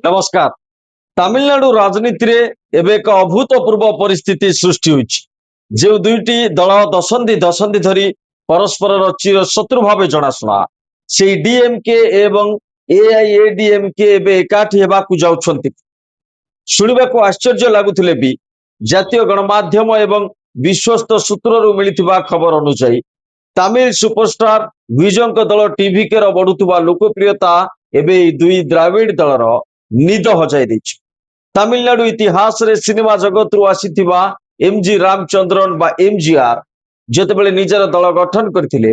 नमस्कार। तमिलनाडु राजनीति रे एबे एक अभूतपूर्व परिस्थिति सृष्टि होइछि। जो दुईटी दल दशंधि दशंधि धरी परस्पर चिर शत्रु भाव जनाशुना से डीएमके एवं एआईएडीएमके एबे एकाठी हेबाकु जाउछन्ति। शुणिबाकु आश्चर्य लागुथिले भी जातीय गणमाध्यम एवं विश्वस्त सूत्ररु मिलिथिबा खबर अनुसार तमिल सुपरस्टार विजयଙ୍କ दल टीवीके ର ବଢୁଥିବା ଲୋକପ୍ରିୟତା ଏବେ ଏହି ଦୁଇ ଦ୍ରାବିଡ ଦଳର ନିଦ ହଜାଇ ଦେଇଛି। ତାମିଲନାଡୁ ଇତିହାସରେ ସିନେମା ଜଗତରୁ ଆସିଥିବା ଏମଜି ରାମଚନ୍ଦ୍ରନ ବା ଏମଜିଆର ଯେତେବେଳେ ନିଜର ଦଳ ଗଠନ କରିଥିଲେ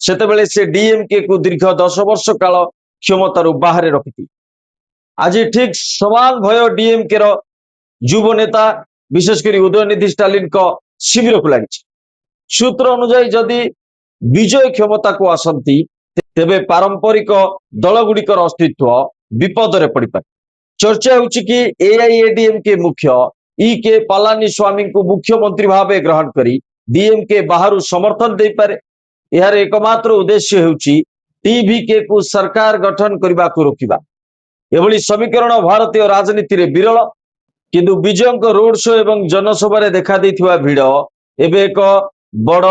ସେତେବେଳେ ସେ ଡିଏମକେ କୁ ଦୀର୍ଘ 10 ବର୍ଷ କାଳ କ୍ଷମତାରୁ ବାହାରେ ରଖିଥିଲେ। ଆଜି ଠିକ ସମାନ ଭୟ ଡିଏମକେ ର ଯୁବ ନେତା ବିଶେଷ କରି ଉଦୟନିଧି ଷ୍ଟାଲିନଙ୍କ ଶିବିରକୁ ଲାଗିଛି। सूत्र अनुଯାୟୀ जदि विजय क्षमता को आसंती तेबे पारंपरिक दलगुड़िकर अस्तित्व विपद रे पड़ी पारे। चर्चा होछि कि एआईएडीएमके मुख्य के पलानी स्वामी को मुख्यमंत्री भावे ग्रहण करी डीएमके बाहर समर्थन दे पारे। यार एकमात्र उद्देश्य होछि टीवीके को सरकार गठन करबा को रोकिबा। एभली समीकरण भारतीय राजनीति रे विरल, किंतु विजयଙ୍କ रोड शो एवं जनसभा रे देखा दैथिबा भिड़ एबे एक बड़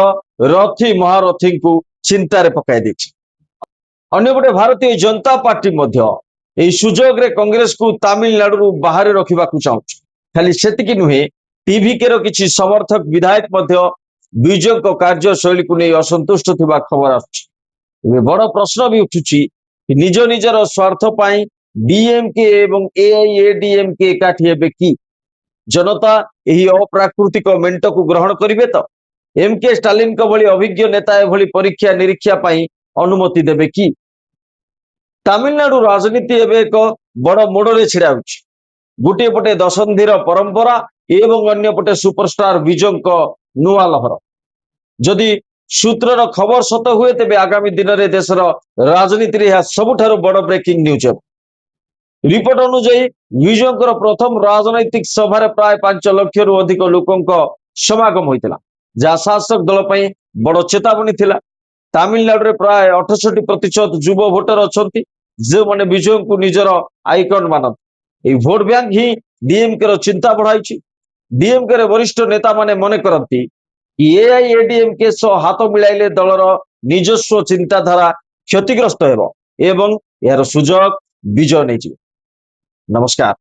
रथी महारथी को चिंतार पकाई देछि। अन्यपटे भारतीय जनता पार्टी मध्य एही सुजोग रे कांग्रेस को तमिलनाडु बाहर रखिबा को चाहूछि। खाली सेतिकी नुहे टीवीके रो किछि समर्थक विधायक मध्य विजयଙ୍କ कार्यशैली को नहीं असंतुष्ट थिबा खबर आछि। एबे बड़ प्रश्न भी उठुछि कि निज निजर स्वार्थ पाई डीएमके एवं एआईएडीएमके एकाठी हेबे कि जनता एही अप्राकृतिक मेंट को ग्रहण करिवे तो एमके स्टालिन को भली अभिज्ञ नेता एभली परीक्षा निरीक्षा पाई अनुमति देबे कि। तमिलनाडु राजनीति एबे एक बड़ मोड़े छिड़ा होछि। गोटे पटे दशंधिर परंपरा एवं अन्य पटे सुपरस्टार विजयଙ୍କ नुआ लहर। जदि सूत्रर खबर सत हुए तेबे आगामी दिन में देशर राजनीति रे सबुठारु बड़ ब्रेकिंग न्यूज है। रिपोर्ट अनुसार विजयଙ୍କର प्रथम राजनैतिक सभा प्राय 5 लाख रु अधिक लोकଙ୍କ समागम होइतिला, जहाँ शासक दल पर बड़ चेतावनी थिला। तमिलनाडु रे प्राय 68% युवा भोटर अछंती जो माने विजय को निजर आइकन मानत। ए भोट बैंक ही डीएमके रो चिंता बढ़ाई। डीएमके रे वरिष्ठ नेता माने मने करंती कि एआईएडीएमके सो हाथ मिलाइले दलर निजस्व चिंताधारा क्षतिग्रस्त हेबो एवं यार सुजोग विजय नहीं। नमस्कार।